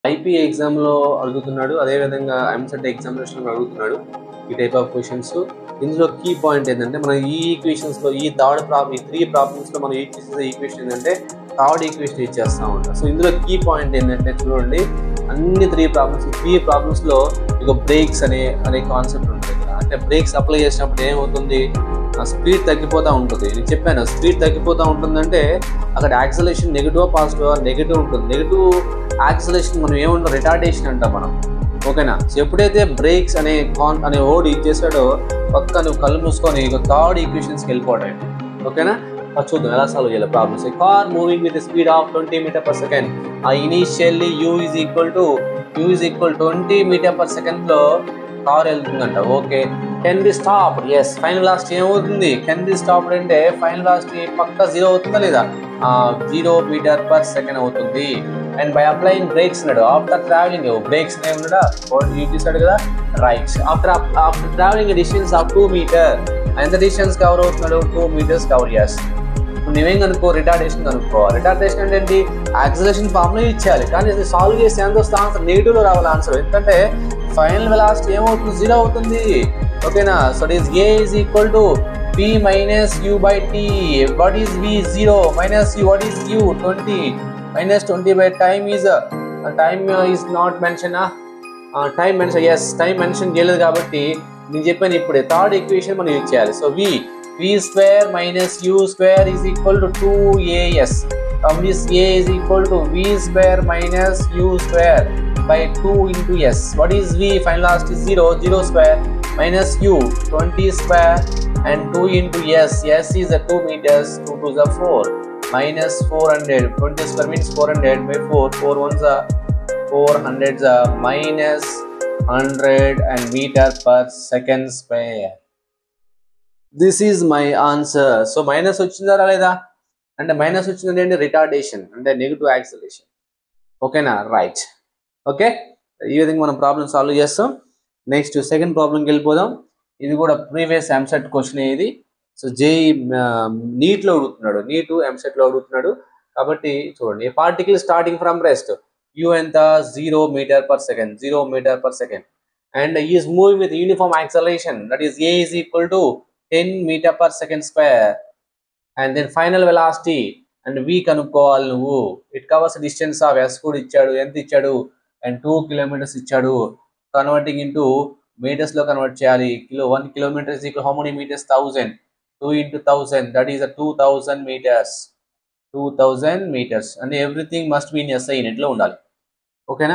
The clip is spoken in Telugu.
ఐపీ ఎగ్జామ్లో అడుగుతున్నాడు, అదేవిధంగా ఎంసెట్ ఎగ్జామినేషన్లో అడుగుతున్నాడు ఈ టైప్ ఆఫ్ క్వశ్చన్స్. ఇందులో కీ పాయింట్ ఏంటంటే మనం ఈ ఈక్వేషన్స్లో ఈ ఈ 3 ప్రాబ్లమ్స్లో మనం ఈక్వేషన్ ఏంటంటే థర్డ్ ఈక్వేషన్ ఇచ్చేస్తూ ఉంటాం. సో ఇందులో కీ పాయింట్ ఏంటంటే చూడండి, అన్ని 3 ప్రాబ్లమ్స్లో ఇక బ్రేక్స్ అనే కాన్సెప్ట్ ఉంటుంది కదా. అంటే బ్రేక్స్ అప్లై చేసినప్పుడు ఏమవుతుంది, స్పీడ్ తగ్గిపోతూ ఉంటుంది. నేను చెప్పాను స్పీడ్ తగ్గిపోతూ ఉంటుందంటే అక్కడ యాక్సలేషన్ నెగిటివ్ పాజిటివ్ నెగిటివ్ ఉంటుంది. నెగిటివ్ యాక్సలేషన్ మనం ఏమంటాం, రిటార్డేషన్ అంటాం మనం. ఓకేనా. సో ఎప్పుడైతే బ్రేక్స్ అనే వర్డ్ ఇచ్చేసాడో పక్క నువ్వు కళ్ళు మూసుకొని థర్డ్ ఈక్వేషన్స్కి వెళ్ళిపోవడం. ఓకేనా. చూద్దాం ఎలా సాల్వ్ చేయాలి problems. Car moving with speed of 20 meter per second. Initially u is equal 20 meter per సెకండ్లో కార్ వెళ్తుందంట. Okay. Can be stopped. Yes. Final velocity ఏమవుతుంది, కెన్ బి స్టాప్డ్ అంటే ఫైనల్ వెలాసిటీ పక్క 0 అవుతుందా లేదా, 0 మీటర్ పర్ సెకండ్ అవుతుంది. అండ్ బై అప్లైయింగ్ బ్రేక్స్ అన్నాడు. ఆఫ్టర్ ట్రావెలింగ్ బ్రేక్స్ ఏమన్నాడా చూపిస్తాడు కదా. Right. After travelling distance of 2 meter. ఎంత డిస్టెన్స్ కవర్ అవుతున్నాడు, 2 మీటర్స్ కవర్ చేస్తాడు. నువ్వేం కనుక్కో, రిటార్డేషన్ కనుక్కో. రిటార్డేషన్ అంటే ఏంటి, యాక్సిలరేషన్ ఫార్ములా ఇచ్చేయాలి, కానీ అది సాల్వ్ చేస్తే ఎంత వస్తుంది ఆన్సర్, నెగిటివ్లో రావాలి ఆన్సర్. ఎందుకంటే ఫైనల్ వెలాసిటీ ఏమవుతుంది, 0 అవుతుంది. ఓకేనా. So it is a is equal to p minus u by t. What is v? 0 minus u. What is u? 20 minus 20 by time is not mentioned. Time mention. Yes, time mention చేయలేదు కాబట్టి నేను చెప్పాను ఇప్పుడే థర్డ్ ఈక్వేషన్ మనం యూజ్ చేయాలి. So v square minus u square is equal to 2as. From this a is equal to v square minus u square by 2 into s. What is v? Final velocity is 0 square minus u 20 square and 2 into s. S is a 2 meters, 2 to the 4 minus 400. 20 square means 400 by 4 ones are 400 minus 100 and meter per second square. This is my answer. So minus వచ్చిందా రాలేదా, అంటే మైనస్ వచ్చిందంటే ఏంటి, రిటార్డేషన్ అంటే నెగిటివ్ యాక్సిలరేషన్. ఓకేనా. రైట్. ఓకే. ఈ విధంగా మనం ప్రాబ్లమ్ సాల్వ్ చేస్తాం. నెక్స్ట్ సెకండ్ ప్రాబ్లంకి వెళ్ళిపోదాం. ఇది కూడా ప్రీవియస్ ఎంసెట్ క్వశ్చన్ ఇది. సో జేఈ నీట్లో అడుగుతున్నాడు, నీటు ఎంసెట్లో అడుగుతున్నాడు కాబట్టి చూడండి. A particle starting from rest, you ఎంత 0 meter per second and is moving with uniform acceleration, that is a is equal to 10 meter per second square. And then final velocity and v కనుక్కోవాలి నువ్వు. It covers distance of s కూడా ఇచ్చాడు, ఎంత ఇచ్చాడు, అండ్ 2 kilometers ఇచ్చాడు. కన్వర్టింగ్ ఇంటూ మీటర్స్ లో కన్వర్ట్ చేయాలి. 1 kilometer is equal how many meters, 1000. 2 into 1000, that is a 2000 meters. 2000 meters and everything must be in SI unit లో ఉండాలి. ఓకేనా.